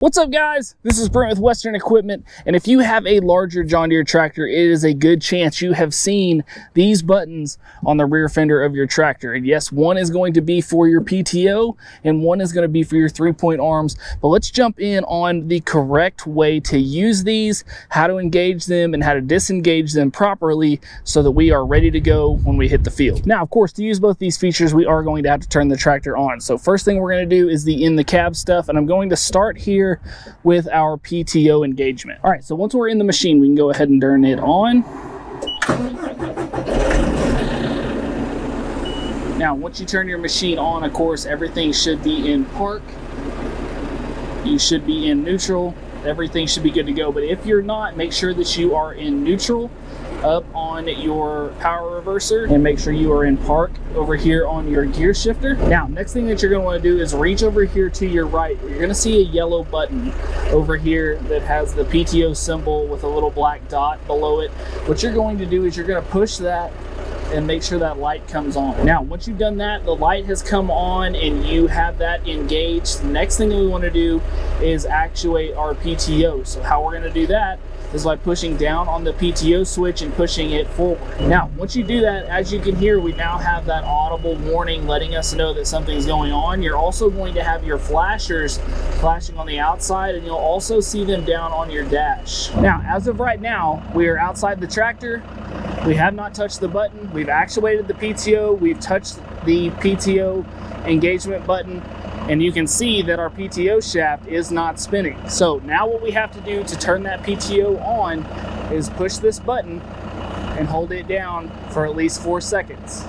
What's up, guys? This is Brent with Western Equipment, and if you have a larger John Deere tractor, it is a good chance you have seen these buttons on the rear fender of your tractor. And yes, one is going to be for your PTO and one is going to be for your three-point arms. But let's jump in on the correct way to use these, how to engage them, and how to disengage them properly so that we are ready to go when we hit the field. Now, of course, to use both these features, we are going to have to turn the tractor on. So first thing we're going to do is the in the cab stuff, and I'm going to start here with our PTO engagement. All right, so once we're in the machine, we can go ahead and turn it on. Now, once you turn your machine on, of course, everything should be in park. You should be in neutral. Everything should be good to go. But if you're not, make sure that you are in neutral up on your power reverser, and make sure you are in park over here on your gear shifter. Now, next thing that you're going to want to do is reach over here to your right. You're going to see a yellow button over here that has the PTO symbol with a little black dot below it. What you're going to do is you're going to push that and make sure that light comes on. Now, once you've done that, the light has come on and you have that engaged. The next thing that we want to do is actuate our PTO. So how we're going to do that is by pushing down on the PTO switch and pushing it forward. Now, once you do that, as you can hear, we now have that audible warning letting us know that something's going on. You're also going to have your flashers flashing on the outside, and you'll also see them down on your dash. Now, as of right now, we are outside the tractor. We have not touched the button. We've actuated the PTO. We've touched the PTO engagement button, and you can see that our PTO shaft is not spinning. So now what we have to do to turn that PTO on is push this button and hold it down for at least 4 seconds.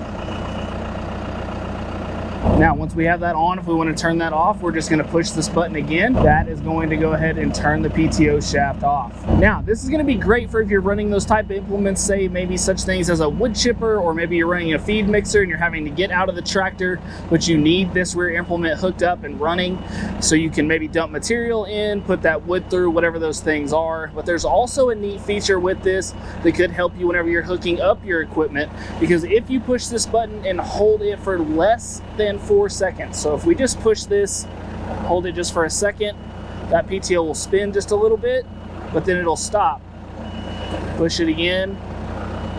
Now, once we have that on, if we want to turn that off, we're just going to push this button again. That is going to go ahead and turn the PTO shaft off. Now, this is going to be great for if you're running those type of implements, say maybe such things as a wood chipper, or maybe you're running a feed mixer and you're having to get out of the tractor, but you need this rear implement hooked up and running so you can maybe dump material in, put that wood through, whatever those things are. But there's also a neat feature with this that could help you whenever you're hooking up your equipment, because if you push this button and hold it for less than 4 seconds. So if we just push this, hold it just for a second, that PTO will spin just a little bit, but then it'll stop. Push it again,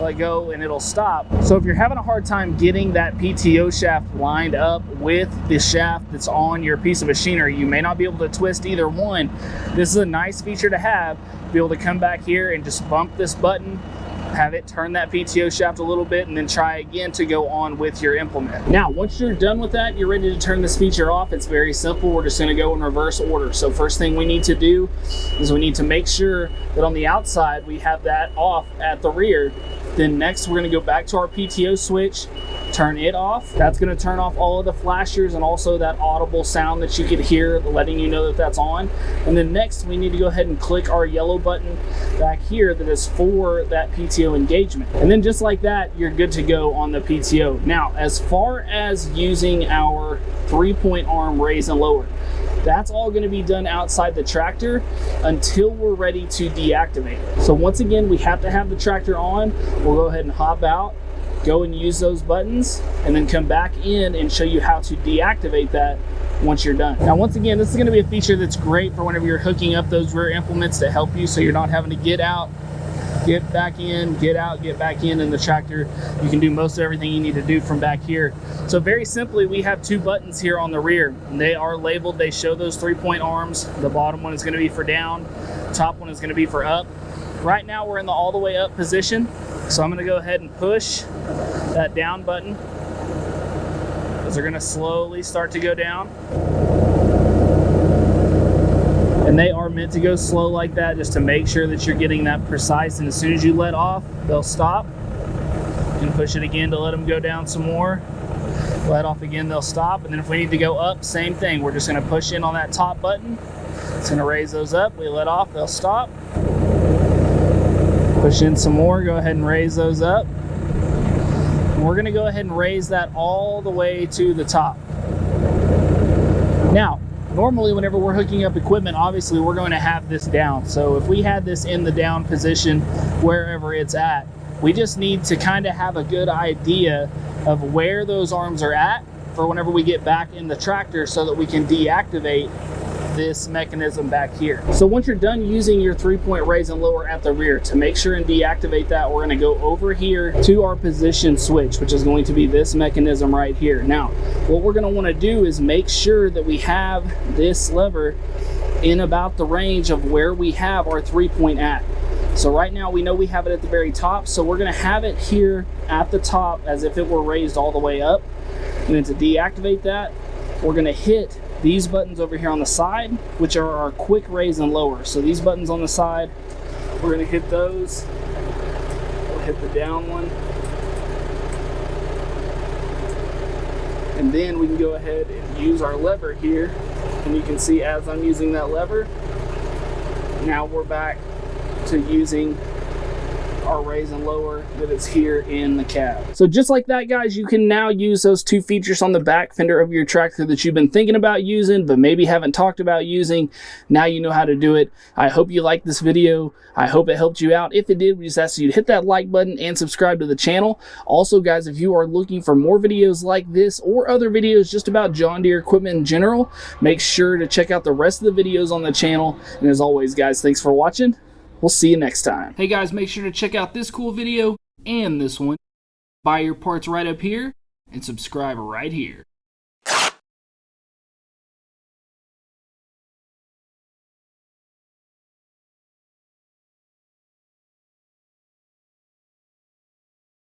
let go, and it'll stop. So if you're having a hard time getting that PTO shaft lined up with the shaft that's on your piece of machinery, you may not be able to twist either one. This is a nice feature to have. Be able to come back here and just bump this button, have it turn that PTO shaft a little bit, and then try again to go on with your implement. Now, once you're done with that, you're ready to turn this feature off. It's very simple. We're just going to go in reverse order. So first thing we need to do is we need to make sure that on the outside we have that off at the rear. Then next we're going to go back to our PTO switch, turn it off. That's going to turn off all of the flashers and also that audible sound that you could hear letting you know that that's on. And then next we need to go ahead and click our yellow button back here that is for that PTO engagement. And then just like that, you're good to go on the PTO. Now, as far as using our three-point arm raise and lower, that's all going to be done outside the tractor until we're ready to deactivate it. So once again, we have to have the tractor on. We'll go ahead and hop out, go and use those buttons, and then come back in and show you how to deactivate that once you're done. Now, once again, this is going to be a feature that's great for whenever you're hooking up those rear implements to help you so you're not having to get out, get back in, get out, get back in the tractor. You can do most of everything you need to do from back here. So very simply, we have 2 buttons here on the rear, and they are labeled. They show those 3-point arms. The bottom one is going to be for down, top one is going to be for up. Right now we're in the all the way up position, so I'm going to go ahead and push that down button as they're going to slowly start to go down. And they are meant to go slow like that just to make sure that you're getting that precise. And as soon as you let off, they'll stop. And push it again to let them go down some more. Let off again, they'll stop. And then if we need to go up, same thing. We're just going to push in on that top button. It's going to raise those up. We let off, they'll stop. Push in some more, go ahead and raise those up. And we're going to go ahead and raise that all the way to the top. Now, normally whenever we're hooking up equipment, obviously we're going to have this down. So if we had this in the down position, wherever it's at, we just need to kind of have a good idea of where those arms are at for whenever we get back in the tractor so that we can deactivate this mechanism back here. So once you're done using your 3-point raise and lower at the rear, to make sure and deactivate that, we're going to go over here to our position switch, which is going to be this mechanism right here. Now, what we're going to want to do is make sure that we have this lever in about the range of where we have our 3-point at. So right now we know we have it at the very top, so we're going to have it here at the top as if it were raised all the way up. And then to deactivate that, we're going to hit these buttons over here on the side, which are our quick raise and lower. So these buttons on the side, we're going to hit those. We'll hit the down one. And then we can go ahead and use our lever here. And you can see as I'm using that lever, now we're back to using our raise and lower that is here in the cab. So just like that, guys, you can now use those two features on the back fender of your tractor that you've been thinking about using but maybe haven't talked about using. Now you know how to do it. I hope you liked this video. I hope it helped you out. If it did, we just ask you to hit that like button and subscribe to the channel. Also, guys, if you are looking for more videos like this or other videos just about John Deere equipment in general, make sure to check out the rest of the videos on the channel. And as always, guys, thanks for watching. We'll see you next time. Hey guys, make sure to check out this cool video and this one. Buy your parts right up here and subscribe right here.